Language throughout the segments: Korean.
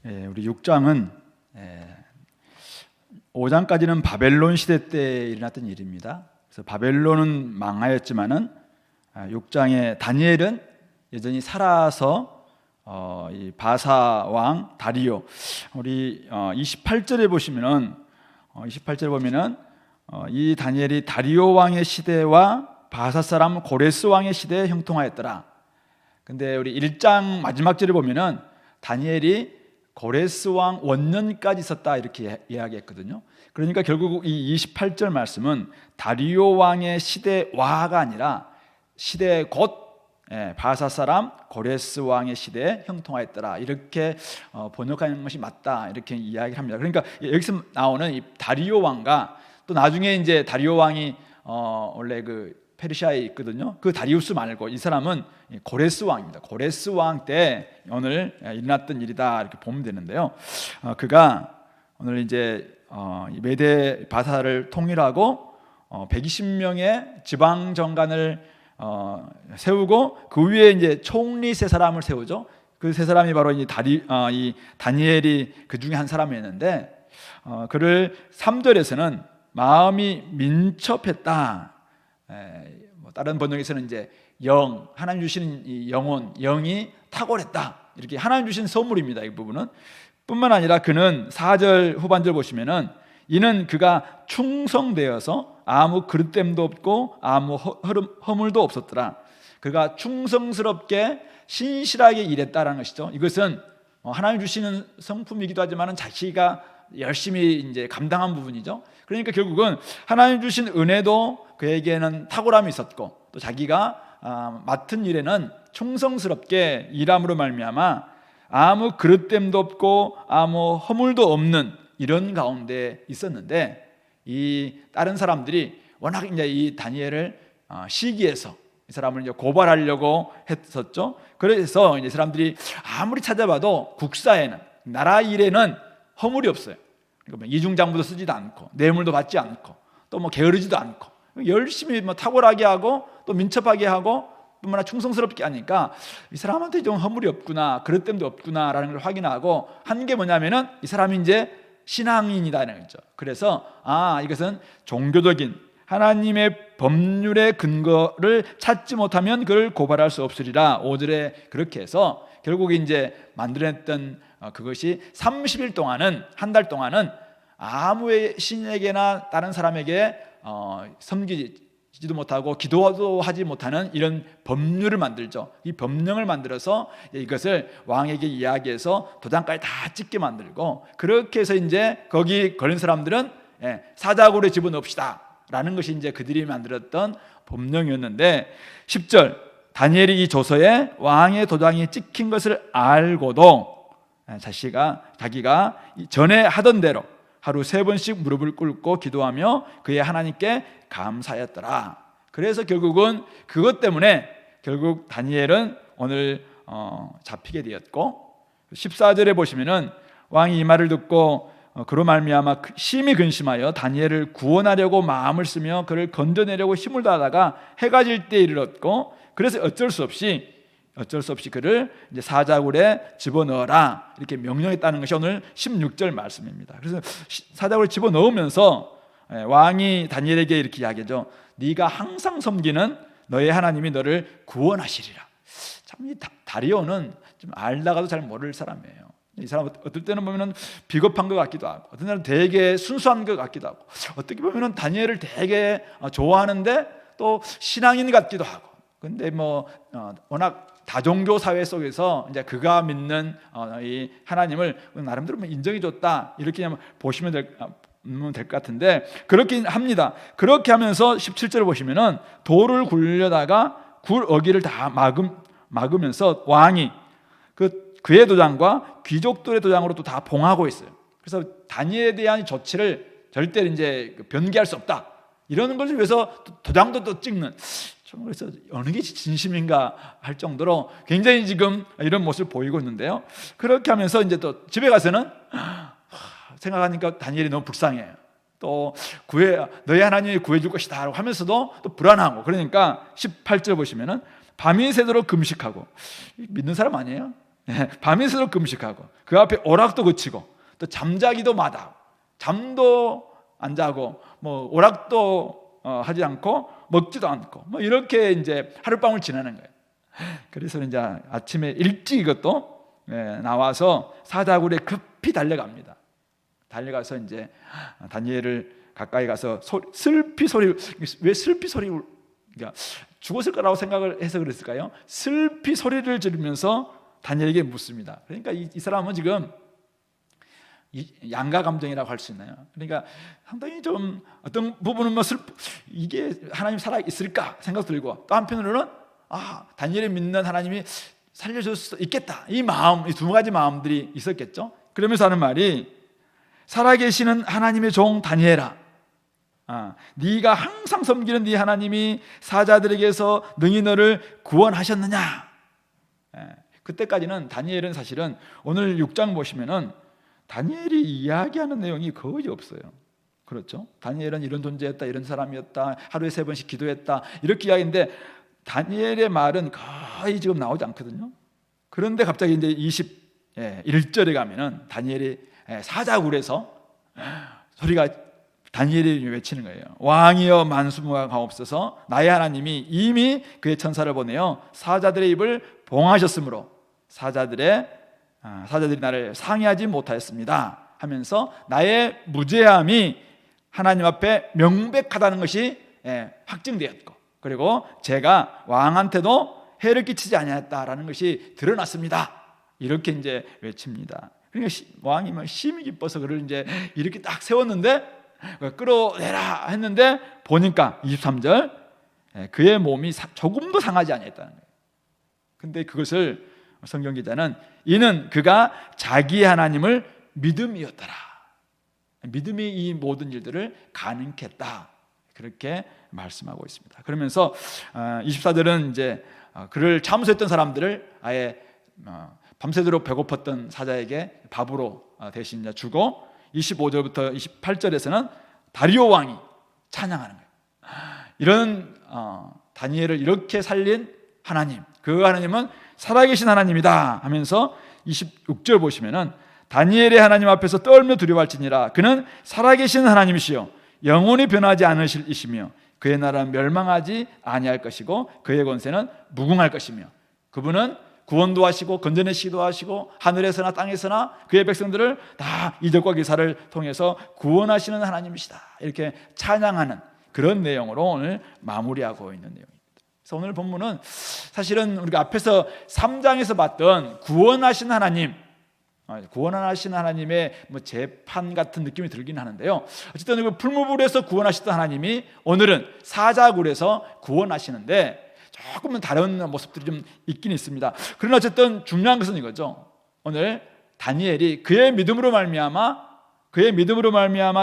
우리 6장은 5장까지는 바벨론 시대 때 일어났던 일입니다. 그래서 바벨론은 망하였지만은 6장의 다니엘은 여전히 살아서 이 바사 왕 다리오, 우리 28절에 보시면은 이 다니엘이 다리오 왕의 시대와 바사 사람 고레스 왕의 시대에 형통하였더라. 근데 우리 1장 마지막 절에 보면은 다니엘이 고레스 왕 원년까지 있었다 이렇게 이야기했거든요. 그러니까 결국 이 28절 말씀은 다리오 왕의 시대와가 아니라 시대 곧 바사 사람 고레스 왕의 시대에 형통하였더라 이렇게 번역하는 것이 맞다 이렇게 이야기를 합니다. 그러니까 여기서 나오는 이 다리오 왕과 또 나중에 이제 다리오 왕이 원래 그 페르시아에 있거든요. 그 다리우스 말고 이 사람은 고레스 왕입니다. 고레스 왕 때 오늘 일어났던 일이다 이렇게 보면 되는데요. 그가 오늘 이제 메대 바사를 통일하고 120명의 지방 정관을 세우고 그 위에 이제 총리 세 사람을 세우죠. 그 세 사람이 바로 이 다니엘이 그 중에 한 사람이었는데 그를 3절에서는 마음이 민첩했다. 다른 번역에서는 이제 하나님 주시는 이 영혼, 영이 탁월했다 이렇게 하나님 주신 선물입니다. 이 부분은 뿐만 아니라 그는 4절 후반절 보시면은 이는 그가 충성되어서 아무 그릇됨도 없고 아무 허물도 없었더라. 그가 충성스럽게 신실하게 일했다라는 것이죠. 이것은 하나님 주시는 성품이기도 하지만 자기가 열심히 이제 감당한 부분이죠. 그러니까 결국은 하나님 주신 은혜도 그에게는 탁월함이 있었고 또 자기가 맡은 일에는 충성스럽게 일함으로 말미암아 아무 그릇됨도 없고 아무 허물도 없는 이런 가운데 있었는데 이 다른 사람들이 워낙 이제 이 다니엘을 시기해서 이 사람을 이제 고발하려고 했었죠. 그래서 이제 사람들이 아무리 찾아봐도 국사에는 나라 일에는 허물이 없어요. 그러니까 이중장부도 쓰지도 않고 뇌물도 받지 않고 또 뭐 게으르지도 않고 열심히 탁월하게 하고 또 민첩하게 하고 뿐만 아니라 충성스럽게 하니까 이 사람한테 좀 허물이 없구나 그릇됨도 없구나라는 걸 확인하고 한 게 뭐냐면은 이 사람이 이제 신앙인이다는 거죠. 그래서 이것은 종교적인 하나님의 법률의 근거를 찾지 못하면 그를 고발할 수 없으리라. 5절에 그렇게 해서 결국 이제 만들어냈던 그것이 30일 동안은 한 달 동안은 아무 신에게나 다른 사람에게 섬기지도 못하고 기도도 하지 못하는 이런 법률을 만들죠. 이 법령을 만들어서 이것을 왕에게 이야기해서 도장까지 다 찍게 만들고 그렇게 해서 이제 거기 걸린 사람들은 사자굴에 집어넣읍시다 라는 것이 이제 그들이 만들었던 법령이었는데 10절 다니엘이 이 조서에 왕의 도장이 찍힌 것을 알고도 자기가 전에 하던 대로 하루 3번씩 무릎을 꿇고 기도하며 그의 하나님께 감사하였더라. 그래서 결국은 그것 때문에 결국 다니엘은 오늘 잡히게 되었고 14절에 보시면은 왕이 이 말을 듣고 그로 말미암아 심히 근심하여 다니엘을 구원하려고 마음을 쓰며 그를 건져내려고 힘을 다하다가 해가 질 때 이르렀고 그래서 어쩔 수 없이 그를 이제 사자굴에 집어넣어라 이렇게 명령했다는 것이 오늘 16절 말씀입니다. 그래서 사자굴에 집어넣으면서 왕이 다니엘에게 이렇게 이야기하죠. 네가 항상 섬기는 너의 하나님이 너를 구원하시리라. 참 이 다리오는 좀 알다가도 잘 모를 사람이에요. 이 사람 어떨 때는 보면은 비겁한 것 같기도 하고 어떤 때는 되게 순수한 것 같기도 하고 어떻게 보면은 다니엘을 되게 좋아하는데 또 신앙인 같기도 하고 근데 워낙 다종교 사회 속에서 이제 그가 믿는 이 하나님을 나름대로 인정해 줬다 이렇게 보시면 될 것 같은데 그렇게 합니다. 그렇게 하면서 17절을 보시면은 돌을 굴려다가 굴 어기를 다 막으면서 왕이 그의 도장과 귀족들의 도장으로 또 다 봉하고 있어요. 그래서 다니엘에 대한 조치를 절대 이제 변개할 수 없다 이러는 것을 위해서 도장도 또 찍는. 그래서 어느 게 진심인가 할 정도로 굉장히 지금 이런 모습을 보이고 있는데요. 그렇게 하면서 이제 또 집에 가서는 생각하니까 다니엘이 너무 불쌍해요. 또 너희 하나님이 구해줄 것이다 하면서도 또 불안하고 그러니까 18절 보시면은 밤이 새도록 금식하고 믿는 사람 아니에요? 밤이슬록 금식하고 그 앞에 오락도 그치고 또 잠자기도 마다 잠도 안 자고 뭐 오락도 하지 않고 먹지도 않고 뭐 이렇게 이제 하룻밤을 지내는 거예요. 그래서 이제 아침에 일찍 이것도 나와서 사자굴에 급히 달려갑니다. 달려가서 이제 다니엘을 가까이 가서 슬피 소리, 왜 슬피 소리, 그러니까 죽었을 거라고 생각을 해서 그랬을까요? 슬피 소리를 지르면서 다니엘에게 묻습니다. 그러니까 이 사람은 지금 양가 감정이라고 할 수 있나요? 그러니까 상당히 좀 어떤 부분은 뭐 이게 하나님 살아 있을까 생각 들고, 또 한편으로는 다니엘이 믿는 하나님이 살려줄 수 있겠다, 이 마음, 이 두 가지 마음들이 있었겠죠. 그러면서 하는 말이, 살아계시는 하나님의 종 다니엘아, 네가 항상 섬기는 네 하나님이 사자들에게서 능히 너를 구원하셨느냐. 그때까지는 다니엘은 사실은 오늘 6장 보시면은 다니엘이 이야기하는 내용이 거의 없어요. 그렇죠? 다니엘은 이런 존재였다, 이런 사람이었다, 하루에 3번씩 기도했다, 이렇게 이야기인데 다니엘의 말은 거의 지금 나오지 않거든요. 그런데 갑자기 이제 21절에 가면은 다니엘이 사자굴에서 소리가, 다니엘이 외치는 거예요. 왕이여 만수무강하옵소서, 나의 하나님이 이미 그의 천사를 보내어 사자들의 입을 봉하셨으므로 사자들이 나를 상해하지 못하였습니다 하면서 나의 무죄함이 하나님 앞에 명백하다는 것이 확증되었고, 그리고 제가 왕한테도 해를 끼치지 아니하였다라는 것이 드러났습니다, 이렇게 이제 외칩니다. 그러니까 왕이 막 심히 기뻐서 그를 이제 이렇게 딱 세웠는데, 끌어내라 했는데 보니까 23절, 그의 몸이 조금도 상하지 아니했다는 거예요. 근데 그것을 성경 기자는 이는 그가 자기 하나님을 믿음이었더라, 믿음이 이 모든 일들을 가능케 했다, 그렇게 말씀하고 있습니다. 그러면서 24절은 이제 그를 참수했던 사람들을 아예 밤새도록 배고팠던 사자에게 밥으로 대신 주고, 25절부터 28절에서는 다리오 왕이 찬양하는 거예요. 이런 다니엘을 이렇게 살린 하나님, 그 하나님은 살아계신 하나님이다 하면서 26절 보시면은 다니엘의 하나님 앞에서 떨며 두려워할지니라, 그는 살아계신 하나님이시요 영원히 변하지 않으실 이시며 그의 나라는 멸망하지 아니할 것이고 그의 권세는 무궁할 것이며, 그분은 구원도 하시고 건져내시기도 하시고 하늘에서나 땅에서나 그의 백성들을 다 이적과 기사를 통해서 구원하시는 하나님이시다, 이렇게 찬양하는 그런 내용으로 오늘 마무리하고 있는 내용입니다. 그래서 오늘 본문은 사실은 우리가 앞에서 3장에서 봤던 구원하신 하나님, 구원하신 하나님의 뭐 재판 같은 느낌이 들긴 하는데요, 어쨌든 그 풀무불에서 구원하시던 하나님이 오늘은 사자굴에서 구원하시는데 조금은 다른 모습들이 좀 있긴 있습니다. 그러나 어쨌든 중요한 것은 이거죠. 오늘 다니엘이 그의 믿음으로 말미암아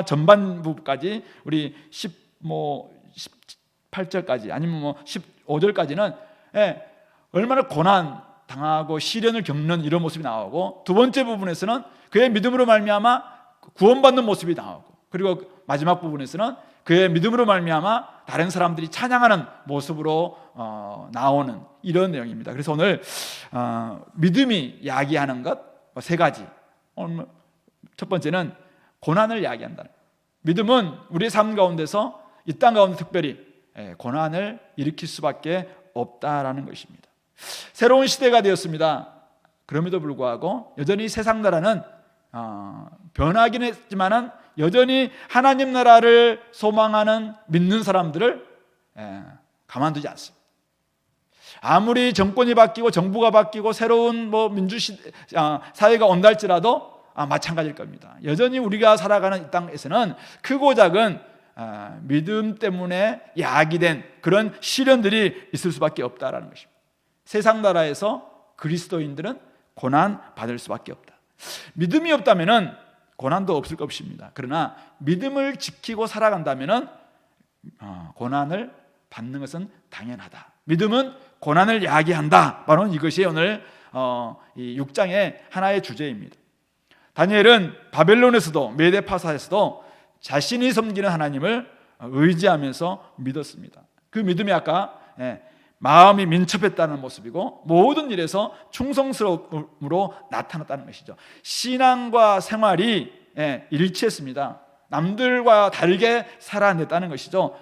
전반부까지 우리 18절까지 아니면 15절까지는 얼마나 고난 당하고 시련을 겪는 이런 모습이 나오고, 두 번째 부분에서는 그의 믿음으로 말미암아 구원받는 모습이 나오고, 그리고 마지막 부분에서는 그의 믿음으로 말미암아 다른 사람들이 찬양하는 모습으로 나오는 이런 내용입니다. 그래서 오늘 믿음이 야기하는 것 세 가지. 첫 번째는 고난을 야기한다는 거예요. 믿음은 우리의 삶 가운데서, 이 땅 가운데 특별히 고난을 일으킬 수밖에 없다라는 것입니다. 새로운 시대가 되었습니다. 그럼에도 불구하고 여전히 세상 나라는 변하긴 했지만은 여전히 하나님 나라를 소망하는 믿는 사람들을 가만두지 않습니다. 아무리 정권이 바뀌고 정부가 바뀌고 새로운 사회가 온다 할지라도 마찬가지일 겁니다. 여전히 우리가 살아가는 이 땅에서는 크고 작은 믿음 때문에 야기된 그런 시련들이 있을 수밖에 없다라는 것입니다. 세상 나라에서 그리스도인들은 고난 받을 수밖에 없다. 믿음이 없다면은 고난도 없을 것입니다. 그러나 믿음을 지키고 살아간다면은 고난을 받는 것은 당연하다. 믿음은 고난을 야기한다. 바로 이것이 오늘 이 6장의 하나의 주제입니다. 다니엘은 바벨론에서도 메데파사에서도 자신이 섬기는 하나님을 의지하면서 믿었습니다. 그 믿음이 아까 마음이 민첩했다는 모습이고 모든 일에서 충성스러움으로 나타났다는 것이죠. 신앙과 생활이 일치했습니다. 남들과 다르게 살아냈다는 것이죠.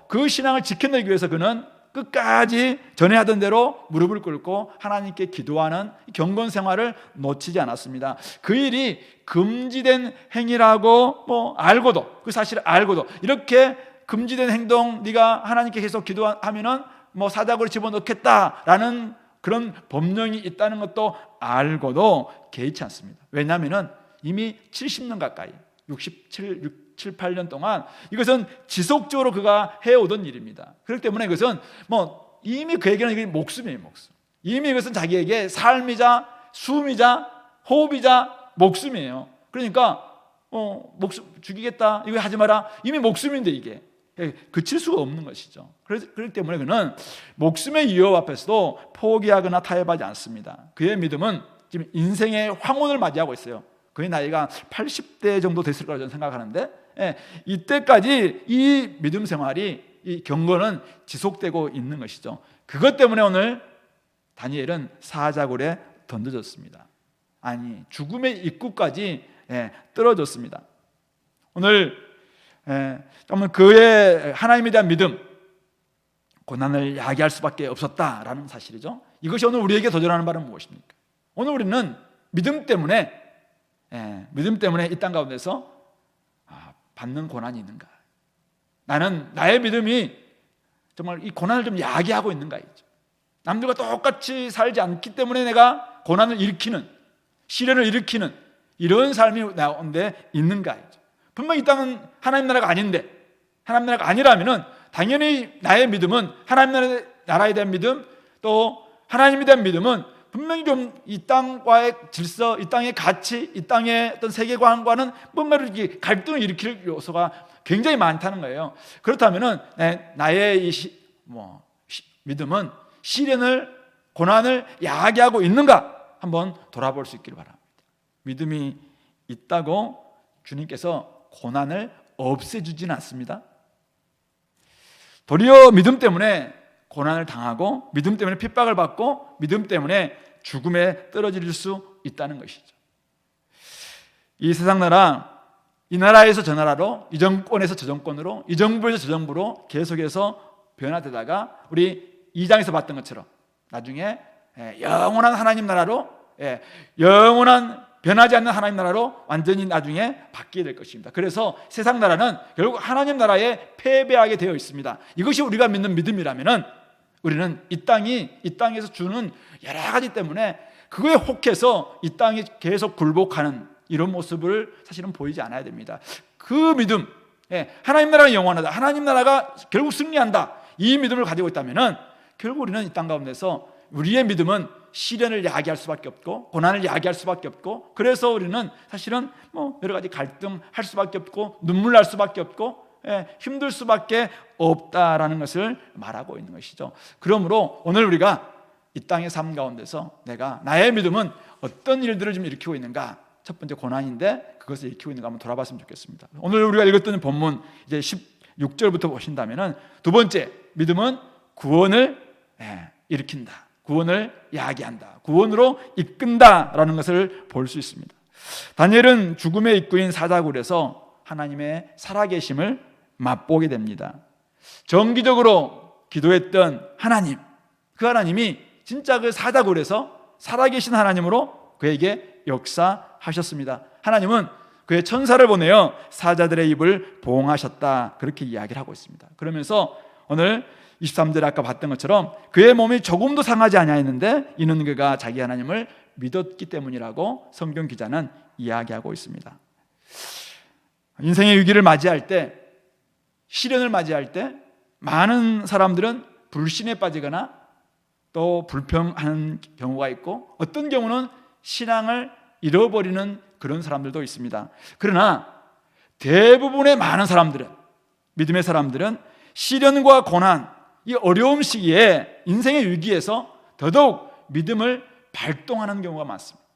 그 신앙을 지켜내기 위해서 그는 끝까지 전에 하던 대로 무릎을 꿇고 하나님께 기도하는 경건 생활을 놓치지 않았습니다. 그 일이 금지된 행위라고 알고도, 그 사실을 알고도 이렇게 금지된 행동 네가 하나님께 계속 기도하면은 사자굴에 집어넣겠다라는 그런 법령이 있다는 것도 알고도 개의치 않습니다. 왜냐하면 이미 70년 가까이 7, 8년 동안 이것은 지속적으로 그가 해오던 일입니다. 그렇기 때문에 이것은 이미 그에게는 이게 목숨이에요, 목숨. 이미 이것은 자기에게 삶이자 숨이자 호흡이자 목숨이에요. 그러니까 목숨 죽이겠다 이거 하지 마라, 이미 목숨인데 이게 그칠 수가 없는 것이죠. 그렇기 때문에 그는 목숨의 위협 앞에서도 포기하거나 타협하지 않습니다. 그의 믿음은 지금 인생의 황혼을 맞이하고 있어요. 그의 나이가 80대 정도 됐을 거라고 저는 생각하는데 이때까지 이 믿음 생활이, 이 경건은 지속되고 있는 것이죠. 그것 때문에 오늘 다니엘은 사자굴에 던져졌습니다. 아니, 죽음의 입구까지 떨어졌습니다. 오늘 그의 하나님에 대한 믿음, 고난을 야기할 수밖에 없었다라는 사실이죠. 이것이 오늘 우리에게 도전하는 바는 무엇입니까? 오늘 우리는 믿음 때문에 이 땅 가운데서 받는 고난이 있는가? 나는 나의 믿음이 정말 이 고난을 좀 야기하고 있는가? 남들과 똑같이 살지 않기 때문에 내가 고난을 일으키는, 시련을 일으키는 이런 삶이 나 가운데 있는가? 분명히 이 땅은 하나님 나라가 아닌데, 하나님 나라가 아니라면은 당연히 나의 믿음은 하나님 나라에 대한 믿음, 또 하나님에 대한 믿음은 분명히 좀 이 땅과의 질서, 이 땅의 가치, 이 땅의 어떤 세계관과는 뭔가를 이렇게 갈등을 일으킬 요소가 굉장히 많다는 거예요. 그렇다면은 나의 이 믿음은 시련을, 고난을 야기하고 있는가 한번 돌아볼 수 있기를 바랍니다. 믿음이 있다고 주님께서 고난을 없애주지는 않습니다. 도리어 믿음 때문에 고난을 당하고, 믿음 때문에 핍박을 받고, 믿음 때문에 죽음에 떨어질 수 있다는 것이죠. 이 세상 나라, 이 나라에서 저 나라로, 이 정권에서 저 정권으로, 이 정부에서 저 정부로 계속해서 변화되다가 우리 2장에서 봤던 것처럼 나중에 영원한 하나님 나라로, 영원한 변하지 않는 하나님 나라로 완전히 나중에 바뀌게 될 것입니다. 그래서 세상 나라는 결국 하나님 나라에 패배하게 되어 있습니다. 이것이 우리가 믿는 믿음이라면은 우리는 이 땅에서 주는 여러 가지 때문에 그거에 혹해서 이 땅이 계속 굴복하는 이런 모습을 사실은 보이지 않아야 됩니다. 그 믿음, 하나님 나라가 영원하다, 하나님 나라가 결국 승리한다, 이 믿음을 가지고 있다면은 결국 우리는 이 땅 가운데서 우리의 믿음은 시련을 야기할 수밖에 없고, 고난을 야기할 수밖에 없고, 그래서 우리는 사실은 여러 가지 갈등할 수밖에 없고, 눈물 날 수밖에 없고, 힘들 수밖에 없다라는 것을 말하고 있는 것이죠. 그러므로 오늘 우리가 이 땅의 삶 가운데서 나의 믿음은 어떤 일들을 좀 일으키고 있는가? 첫 번째 고난인데 그것을 일으키고 있는가 한번 돌아봤으면 좋겠습니다. 오늘 우리가 읽었던 본문 이제 16절부터 보신다면은 두 번째, 믿음은 구원을 일으킨다, 구원을 야기한다, 구원으로 이끈다라는 것을 볼 수 있습니다. 다니엘은 죽음의 입구인 사자굴에서 하나님의 살아계심을 맛보게 됩니다. 정기적으로 기도했던 하나님, 그 하나님이 진짜 그 사자굴에서 살아계신 하나님으로 그에게 역사하셨습니다. 하나님은 그의 천사를 보내어 사자들의 입을 보응하셨다, 그렇게 이야기를 하고 있습니다. 그러면서 오늘 23절에 아까 봤던 것처럼 그의 몸이 조금도 상하지 아니하였는데 이는 그가 자기 하나님을 믿었기 때문이라고 성경 기자는 이야기하고 있습니다. 인생의 위기를 맞이할 때, 시련을 맞이할 때 많은 사람들은 불신에 빠지거나 또 불평하는 경우가 있고, 어떤 경우는 신앙을 잃어버리는 그런 사람들도 있습니다. 그러나 대부분의 많은 사람들은, 믿음의 사람들은 시련과 고난, 이 어려움 시기에, 인생의 위기에서 더더욱 믿음을 발동하는 경우가 많습니다.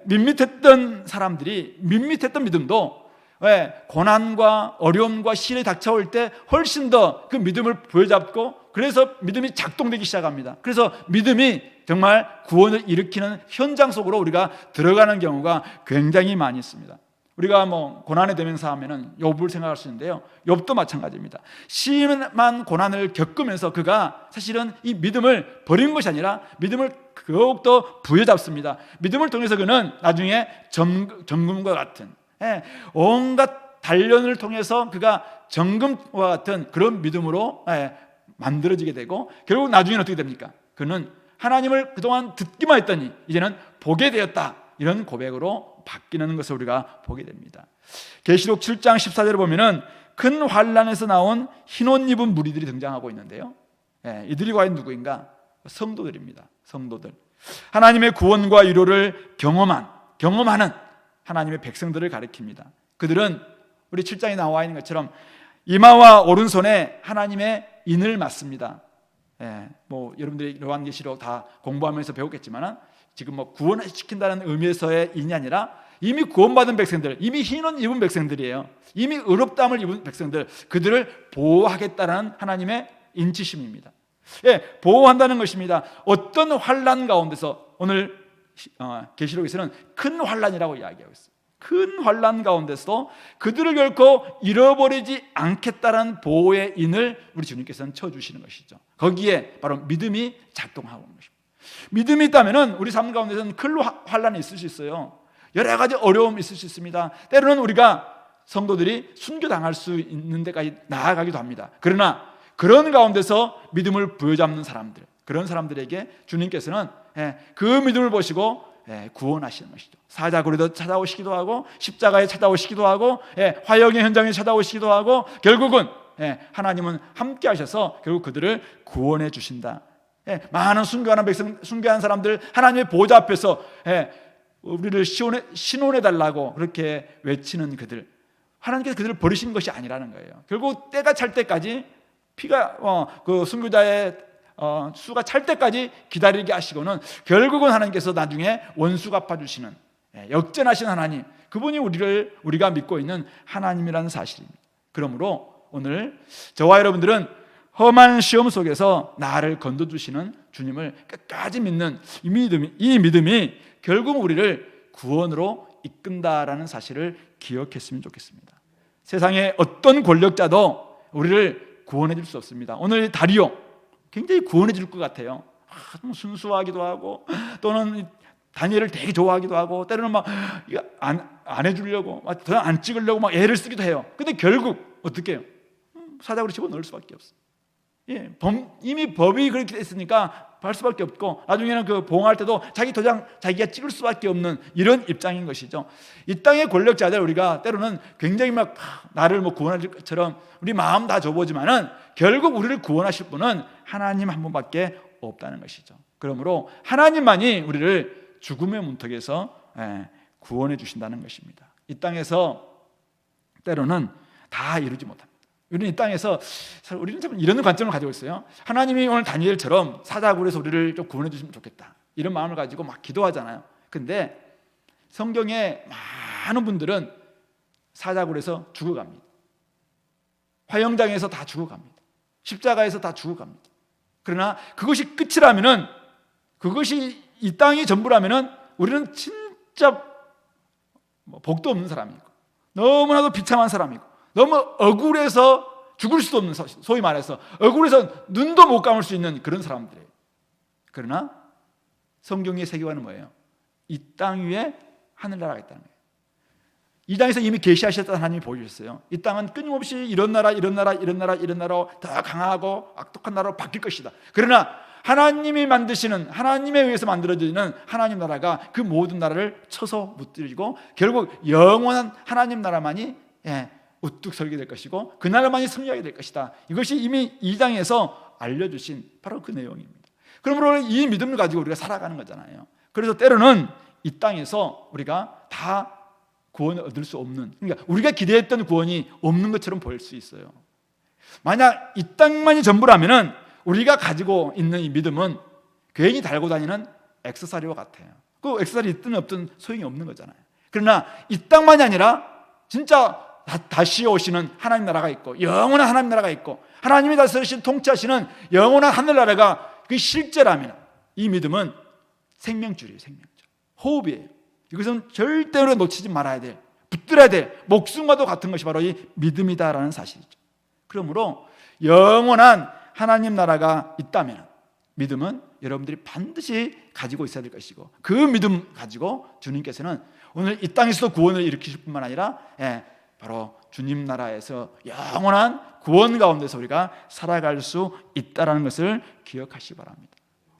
밋밋했던 사람들이, 밋밋했던 믿음도 왜? 고난과 어려움과 시련이 닥쳐올 때 훨씬 더 그 믿음을 부여잡고, 그래서 믿음이 작동되기 시작합니다. 그래서 믿음이 정말 구원을 일으키는 현장 속으로 우리가 들어가는 경우가 굉장히 많이 있습니다. 우리가 고난의 대명사 하면은 욥을 생각할 수 있는데요, 욥도 마찬가지입니다. 심한 고난을 겪으면서 그가 사실은 이 믿음을 버린 것이 아니라 믿음을 더욱더 부여잡습니다. 믿음을 통해서 그는 나중에 정금과 같은, 온갖 단련을 통해서 그가 정금과 같은 그런 믿음으로 만들어지게 되고, 결국 나중에는 어떻게 됩니까? 그는 하나님을 그동안 듣기만 했더니 이제는 보게 되었다, 이런 고백으로 바뀌는 것을 우리가 보게 됩니다. 계시록 7장 14절에 보면은 큰 환란에서 나온 흰옷 입은 무리들이 등장하고 있는데요, 이들이 과연 누구인가? 성도들입니다. 성도들, 하나님의 구원과 위로를 경험하는 하나님의 백성들을 가리킵니다. 그들은 우리 7장에 나와 있는 것처럼 이마와 오른손에 하나님의 인을 맞습니다. 여러분들이 요한계시록 다 공부하면서 배웠겠지만 지금 구원을 시킨다는 의미에서의 인이 아니라 이미 구원받은 백성들, 이미 흰옷 입은 백성들이에요. 이미 의롭다함을 입은 백성들, 그들을 보호하겠다는 하나님의 인치심입니다. 보호한다는 것입니다. 어떤 환난 가운데서, 오늘 계시록에서는 큰 환난이라고 이야기하고 있어요. 큰 환난 가운데서 그들을 결코 잃어버리지 않겠다는 보호의 인을 우리 주님께서는 쳐주시는 것이죠. 거기에 바로 믿음이 작동하고 있는 것입니다. 믿음이 있다면 우리 삶 가운데서는 큰 환난이 있을 수 있어요. 여러 가지 어려움이 있을 수 있습니다. 때로는 우리가 성도들이 순교당할 수 있는 데까지 나아가기도 합니다. 그러나 그런 가운데서 믿음을 부여잡는 사람들, 그런 사람들에게 주님께서는 그 믿음을 보시고 구원하시는 것이죠. 사자굴에도 찾아오시기도 하고, 십자가에 찾아오시기도 하고, 화형의 현장에 찾아오시기도 하고, 결국은 하나님은 함께 하셔서 결국 그들을 구원해 주신다. 많은 순교한 사람들 하나님의 보좌 앞에서 우리를 신원해 달라고 그렇게 외치는 그들, 하나님께서 그들을 버리신 것이 아니라는 거예요. 결국 때가 찰 때까지 그 순교자의 수가 찰 때까지 기다리게 하시고는 결국은 하나님께서 나중에 원수 갚아주시는, 역전하신 하나님, 그분이 우리가 믿고 있는 하나님이라는 사실입니다. 그러므로 오늘 저와 여러분들은 험한 시험 속에서 나를 건져주시는 주님을 끝까지 믿는 이 믿음이 결국 우리를 구원으로 이끈다라는 사실을 기억했으면 좋겠습니다. 세상의 어떤 권력자도 우리를 구원해 줄 수 없습니다. 오늘 다리오 굉장히 구원해 줄 것 같아요. 순수하기도 하고, 또는 다니엘을 되게 좋아하기도 하고, 때로는 안 해주려고 더 안 찍으려고 애를 쓰기도 해요. 근데 결국 어떻게 해요? 사자굴에 집어넣을 수밖에 없어요. 이미 법이 그렇게 됐으니까 할 수밖에 없고, 나중에는 그 보응할 때도 자기 도장 자기가 찍을 수밖에 없는 이런 입장인 것이죠. 이 땅의 권력자들, 우리가 때로는 굉장히 나를 구원할 것처럼 우리 마음 다 줘보지만은 결국 우리를 구원하실 분은 하나님 한 분밖에 없다는 것이죠. 그러므로 하나님만이 우리를 죽음의 문턱에서 구원해 주신다는 것입니다. 이 땅에서 때로는 다 이루지 못합니다. 우리는 이 땅에서, 우리는 참 이런 관점을 가지고 있어요. 하나님이 오늘 다니엘처럼 사자굴에서 우리를 좀 구원해 주시면 좋겠다, 이런 마음을 가지고 기도하잖아요. 근데 성경에 많은 분들은 사자굴에서 죽어갑니다. 화형장에서 다 죽어갑니다. 십자가에서 다 죽어갑니다. 그러나 그것이 끝이라면은, 그것이 이 땅이 전부라면은 우리는 진짜 복도 없는 사람이고, 너무나도 비참한 사람이고, 너무 억울해서 죽을 수도 없는, 소위 말해서 억울해서 눈도 못 감을 수 있는 그런 사람들이에요. 그러나 성경의 세계관은 뭐예요? 이 땅 위에 하늘나라가 있다는 거예요. 이 땅에서 이미 계시하셨다는 하나님이 보여주셨어요. 이 땅은 끊임없이 이런 나라로 더 강하고 악독한 나라로 바뀔 것이다. 그러나 하나님이 만드시는, 하나님에 의해서 만들어지는 하나님 나라가 그 모든 나라를 쳐서 무너뜨리고 결국 영원한 하나님 나라만이 우뚝 서게 될 것이고 그 나라만이 승리하게 될 것이다. 이것이 이미 이 장에서 알려주신 바로 그 내용입니다. 그러므로 이 믿음을 가지고 우리가 살아가는 거잖아요. 그래서 때로는 이 땅에서 우리가 다 구원을 얻을 수 없는, 그러니까 우리가 기대했던 구원이 없는 것처럼 보일 수 있어요. 만약 이 땅만이 전부라면은 우리가 가지고 있는 이 믿음은 괜히 달고 다니는 액세서리와 같아요. 그 액세서리 있든 없든 소용이 없는 거잖아요. 그러나 이 땅만이 아니라 진짜 다시 오시는 하나님 나라가 있고 영원한 하나님 나라가 있고 하나님이 다스리신 통치하시는 영원한 하늘나라가 그 실제라면 이 믿음은 생명줄이에요. 생명줄, 호흡이에요. 이것은 절대로 놓치지 말아야 될, 붙들어야 될 목숨과도 같은 것이 바로 이 믿음이다라는 사실이죠. 그러므로 영원한 하나님 나라가 있다면 믿음은 여러분들이 반드시 가지고 있어야 될 것이고, 그 믿음 가지고 주님께서는 오늘 이 땅에서도 구원을 일으키실 뿐만 아니라 바로 주님 나라에서 영원한 구원 가운데서 우리가 살아갈 수 있다는 것을 기억하시기 바랍니다.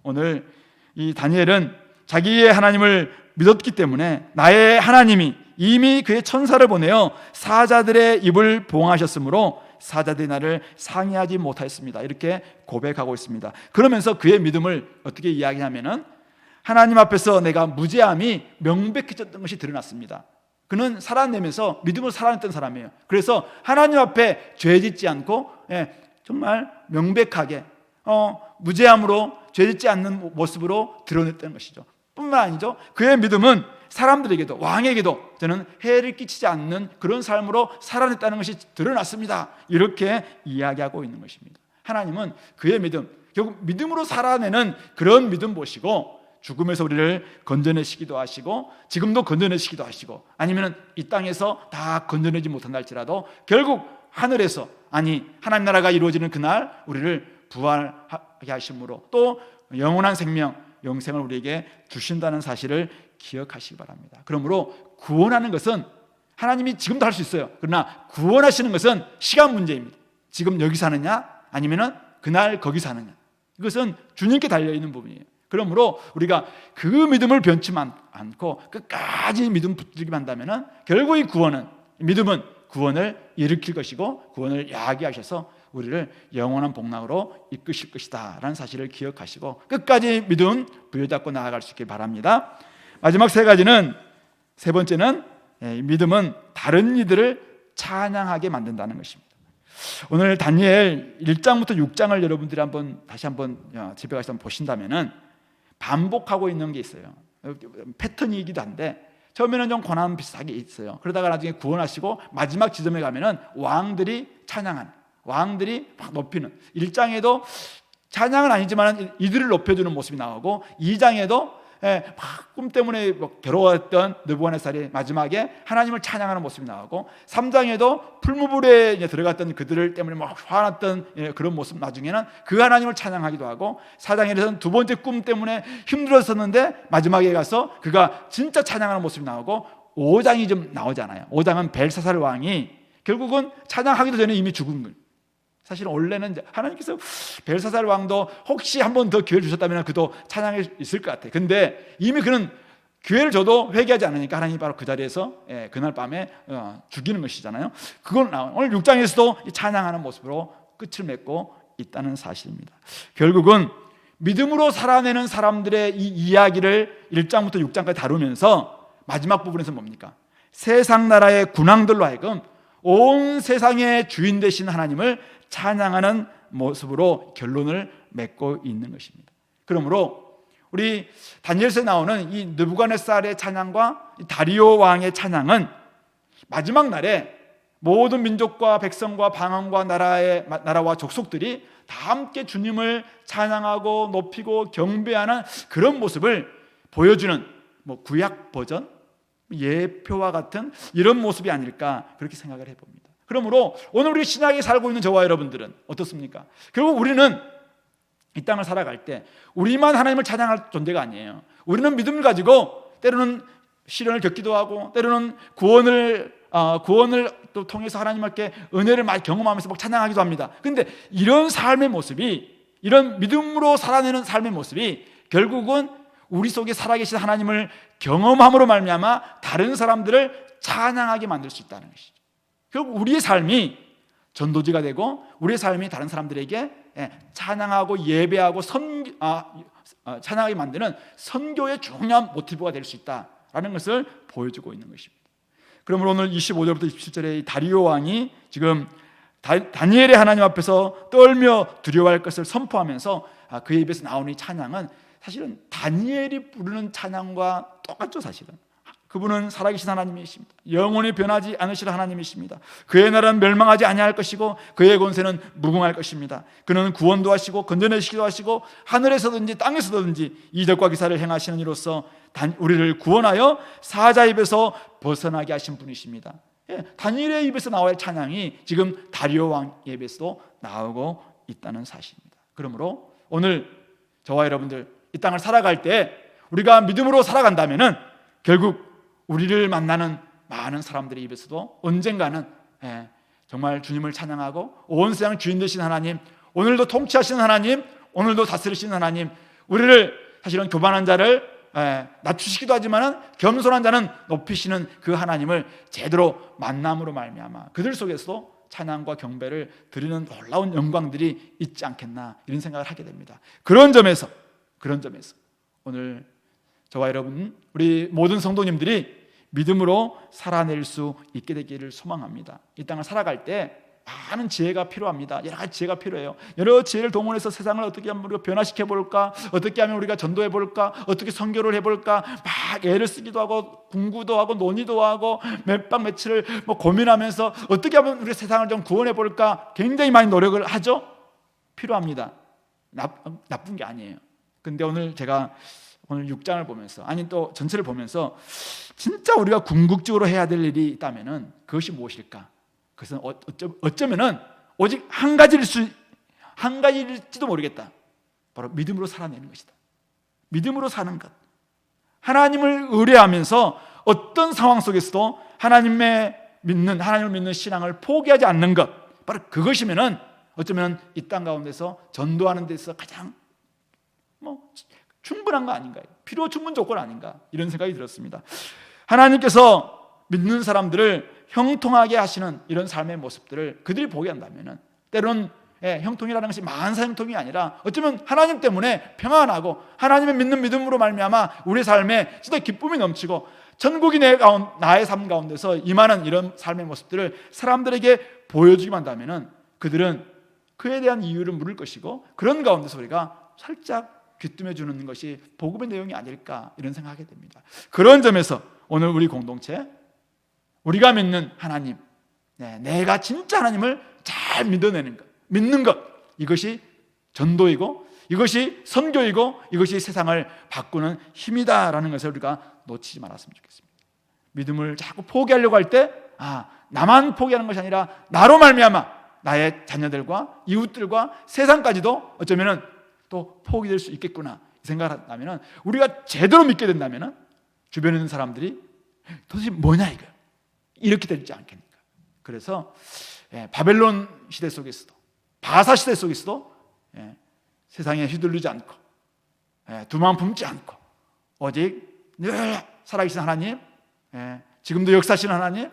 오늘 이 다니엘은 자기의 하나님을 믿었기 때문에 나의 하나님이 이미 그의 천사를 보내어 사자들의 입을 봉하셨으므로 사자들이 나를 상해하지 못하였습니다. 이렇게 고백하고 있습니다. 그러면서 그의 믿음을 어떻게 이야기하면은 하나님 앞에서 내가 무죄함이 명백해졌던 것이 드러났습니다. 그는 살아내면서 믿음으로 살아냈던 사람이에요. 그래서 하나님 앞에 죄짓지 않고 정말 명백하게 무죄함으로 죄짓지 않는 모습으로 드러냈던 것이죠. 뿐만 아니죠, 그의 믿음은 사람들에게도, 왕에게도 저는 해를 끼치지 않는 그런 삶으로 살아냈다는 것이 드러났습니다. 이렇게 이야기하고 있는 것입니다. 하나님은 그의 믿음, 결국 믿음으로 살아내는 그런 믿음 보시고 죽음에서 우리를 건져내시기도 하시고 지금도 건져내시기도 하시고, 아니면 이 땅에서 다 건져내지 못한다 할지라도 결국 하늘에서, 아니 하나님 나라가 이루어지는 그날 우리를 부활하게 하심으로 또 영원한 생명, 영생을 우리에게 주신다는 사실을 기억하시기 바랍니다. 그러므로 구원하는 것은 하나님이 지금도 할 수 있어요. 그러나 구원하시는 것은 시간 문제입니다. 지금 여기 사느냐 아니면은 그날 거기 사느냐, 이것은 주님께 달려있는 부분이에요. 그러므로 우리가 그 믿음을 변치 않고 끝까지 믿음 붙들기만 한다면 결국 이 구원은, 믿음은 구원을 일으킬 것이고 구원을 야기하셔서 우리를 영원한 복락으로 이끄실 것이다 라는 사실을 기억하시고 끝까지 믿음 부여잡고 나아갈 수 있길 바랍니다. 마지막 세 가지는, 세 번째는 믿음은 다른 이들을 찬양하게 만든다는 것입니다. 오늘 다니엘 1장부터 6장을 여러분들이 다시 한번 집에 가서 보신다면은 반복하고 있는 게 있어요. 패턴이기도 한데 처음에는 좀 고난 비슷하게 있어요. 그러다가 나중에 구원하시고 마지막 지점에 가면은 왕들이 찬양하는, 왕들이 막 높이는, 1장에도 찬양은 아니지만 이들을 높여주는 모습이 나오고 2장에도 막 꿈 때문에 괴로웠던 느부갓네살이 마지막에 하나님을 찬양하는 모습이 나오고 3장에도 풀무불에 들어갔던 그들을 때문에 막 화났던 그런 모습, 나중에는 그 하나님을 찬양하기도 하고 4장에서는 두 번째 꿈 때문에 힘들었었는데 마지막에 가서 그가 진짜 찬양하는 모습이 나오고 5장이 좀 나오잖아요. 5장은 벨사살 왕이 결국은 찬양하기도 전에 이미 죽은 거예요. 사실은 원래는 하나님께서 벨사살 왕도 혹시 한 번 더 기회를 주셨다면 그도 찬양해 있을 것 같아요. 근데 이미 그는 기회를 줘도 회개하지 않으니까 하나님이 바로 그 자리에서 그날 밤에 죽이는 것이잖아요. 그건 오늘 6장에서도 찬양하는 모습으로 끝을 맺고 있다는 사실입니다. 결국은 믿음으로 살아내는 사람들의 이 이야기를 1장부터 6장까지 다루면서 마지막 부분에서 뭡니까? 세상 나라의 군왕들로 하여금 온 세상의 주인 되신 하나님을 찬양하는 모습으로 결론을 맺고 있는 것입니다. 그러므로 우리 다니엘서에 나오는 이 느부갓네살의 찬양과 다리오 왕의 찬양은 마지막 날에 모든 민족과 백성과 방언과 나라와 족속들이 다 함께 주님을 찬양하고 높이고 경배하는 그런 모습을 보여주는 구약 버전, 예표와 같은 이런 모습이 아닐까 그렇게 생각을 해봅니다. 그러므로 오늘 우리 신약에 살고 있는 저와 여러분들은 어떻습니까? 결국 우리는 이 땅을 살아갈 때 우리만 하나님을 찬양할 존재가 아니에요. 우리는 믿음을 가지고 때로는 시련을 겪기도 하고 때로는 구원을 또 통해서 하나님께 은혜를 많이 경험하면서 막 찬양하기도 합니다. 그런데 이런 삶의 모습이, 이런 믿음으로 살아내는 삶의 모습이 결국은 우리 속에 살아계신 하나님을 경험함으로 말미암아 다른 사람들을 찬양하게 만들 수 있다는 것이죠. 결국 우리의 삶이 전도지가 되고 우리의 삶이 다른 사람들에게 찬양하고 예배하고 찬양하게 만드는 선교의 중요한 모티브가 될 수 있다라는 것을 보여주고 있는 것입니다. 그러므로 오늘 25절부터 27절에 다리오 왕이 지금 다니엘의 하나님 앞에서 떨며 두려워할 것을 선포하면서 그의 입에서 나오는 이 찬양은 사실은 다니엘이 부르는 찬양과 똑같죠. 사실은 그분은 살아계신 하나님이십니다. 영원히 변하지 않으실 하나님이십니다. 그의 나라는 멸망하지 아니할 것이고 그의 권세는 무궁할 것입니다. 그는 구원도 하시고 건져내시기도 하시고 하늘에서든지 땅에서든지 이적과 기사를 행하시는 이로써 우리를 구원하여 사자의 입에서 벗어나게 하신 분이십니다. 다니엘의 입에서 나와야 할 찬양이 지금 다리오 왕의 입에서도 나오고 있다는 사실입니다. 그러므로 오늘 저와 여러분들 이 땅을 살아갈 때 우리가 믿음으로 살아간다면은 결국 우리를 만나는 많은 사람들의 입에서도 언젠가는 정말 주님을 찬양하고 온 세상 주인 되신 하나님, 오늘도 통치하시는 하나님, 오늘도 다스리시는 하나님, 우리를 사실은 교만한 자를 낮추시기도 하지만 겸손한 자는 높이시는 그 하나님을 제대로 만남으로 말미암아 그들 속에서도 찬양과 경배를 드리는 놀라운 영광들이 있지 않겠나 이런 생각을 하게 됩니다. 그런 점에서 오늘 저와 여러분 우리 모든 성도님들이 믿음으로 살아낼 수 있게 되기를 소망합니다. 이 땅을 살아갈 때 많은 지혜가 필요합니다. 여러 가지 지혜가 필요해요. 여러 지혜를 동원해서 세상을 어떻게 하면 우리가 변화시켜 볼까, 어떻게 하면 우리가 전도해 볼까, 어떻게 선교를 해볼까, 막 애를 쓰기도 하고 공부도 하고 논의도 하고 몇 박 며칠을 고민하면서 어떻게 하면 우리 세상을 좀 구원해 볼까 굉장히 많이 노력을 하죠. 필요합니다. 나쁜 게 아니에요. 근데 제가 오늘 6장을 보면서 또 전체를 보면서 진짜 우리가 궁극적으로 해야 될 일이 있다면은 그것이 무엇일까? 그것은 어쩌면은 오직 한 가지일지도 모르겠다. 바로 믿음으로 살아내는 것이다. 믿음으로 사는 것. 하나님을 의뢰하면서 어떤 상황 속에서도 하나님을 믿는 신앙을 포기하지 않는 것. 바로 그것이면은 어쩌면 이 땅 가운데서 전도하는 데서 가장 충분한 거 아닌가요? 필요 충분 조건 아닌가? 이런 생각이 들었습니다. 하나님께서 믿는 사람들을 형통하게 하시는 이런 삶의 모습들을 그들이 보게 한다면 때로는 형통이라는 것이 만사 형통이 아니라 어쩌면 하나님 때문에 평안하고 하나님을 믿는 믿음으로 말미암아 우리 삶에 진짜 기쁨이 넘치고 천국이 나의 삶 가운데서 임하는 이런 삶의 모습들을 사람들에게 보여주기만 한다면 그들은 그에 대한 이유를 물을 것이고 그런 가운데서 우리가 살짝 귀뜸해 주는 것이 복음의 내용이 아닐까 이런 생각하게 됩니다. 그런 점에서 오늘 우리 공동체 우리가 믿는 하나님, 내가 진짜 하나님을 잘 믿는 것 이것이 전도이고 이것이 선교이고 이것이 세상을 바꾸는 힘이다라는 것을 우리가 놓치지 말았으면 좋겠습니다. 믿음을 자꾸 포기하려고 할 때 나만 포기하는 것이 아니라 나로 말미암아 나의 자녀들과 이웃들과 세상까지도 어쩌면은 또 포기될 수 있겠구나 생각을 한다면 우리가 제대로 믿게 된다면 주변에 있는 사람들이 도대체 뭐냐 이거 이렇게 되지 않겠습니까? 그래서 바벨론 시대 속에서도 바사 시대 속에서도 세상에 휘둘리지 않고 두만 품지 않고 오직 늘 살아계신 하나님, 지금도 역사하시는 하나님,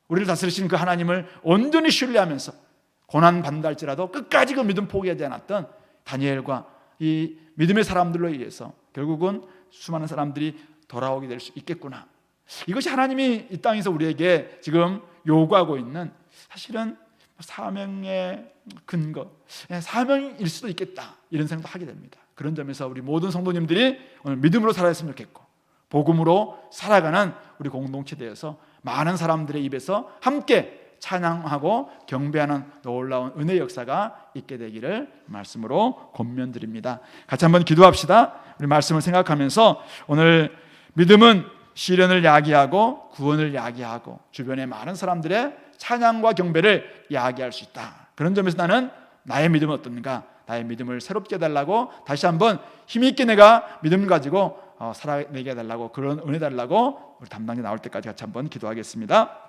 우리를 다스리시는 그 하나님을 온전히 신뢰하면서 고난 받는다 할지라도 끝까지 그 믿음 포기하지 않았던 다니엘과 이 믿음의 사람들로 의해서 결국은 수많은 사람들이 돌아오게 될 수 있겠구나. 이것이 하나님이 이 땅에서 우리에게 지금 요구하고 있는 사실은 사명의 근거, 사명일 수도 있겠다 이런 생각도 하게 됩니다. 그런 점에서 우리 모든 성도님들이 오늘 믿음으로 살아갔으면 좋겠고 복음으로 살아가는 우리 공동체 되어서 많은 사람들의 입에서 함께 찬양하고 경배하는 놀라운 은혜의 역사가 있게 되기를 말씀으로 권면드립니다. 같이 한번 기도합시다. 우리 말씀을 생각하면서 오늘 믿음은 시련을 야기하고 구원을 야기하고 주변의 많은 사람들의 찬양과 경배를 야기할 수 있다. 그런 점에서 나는 나의 믿음은 어떤가? 나의 믿음을 새롭게 해달라고 다시 한번 힘있게 내가 믿음 가지고 살아내게 해달라고 그런 은혜 달라고 우리 담당자 나올 때까지 같이 한번 기도하겠습니다.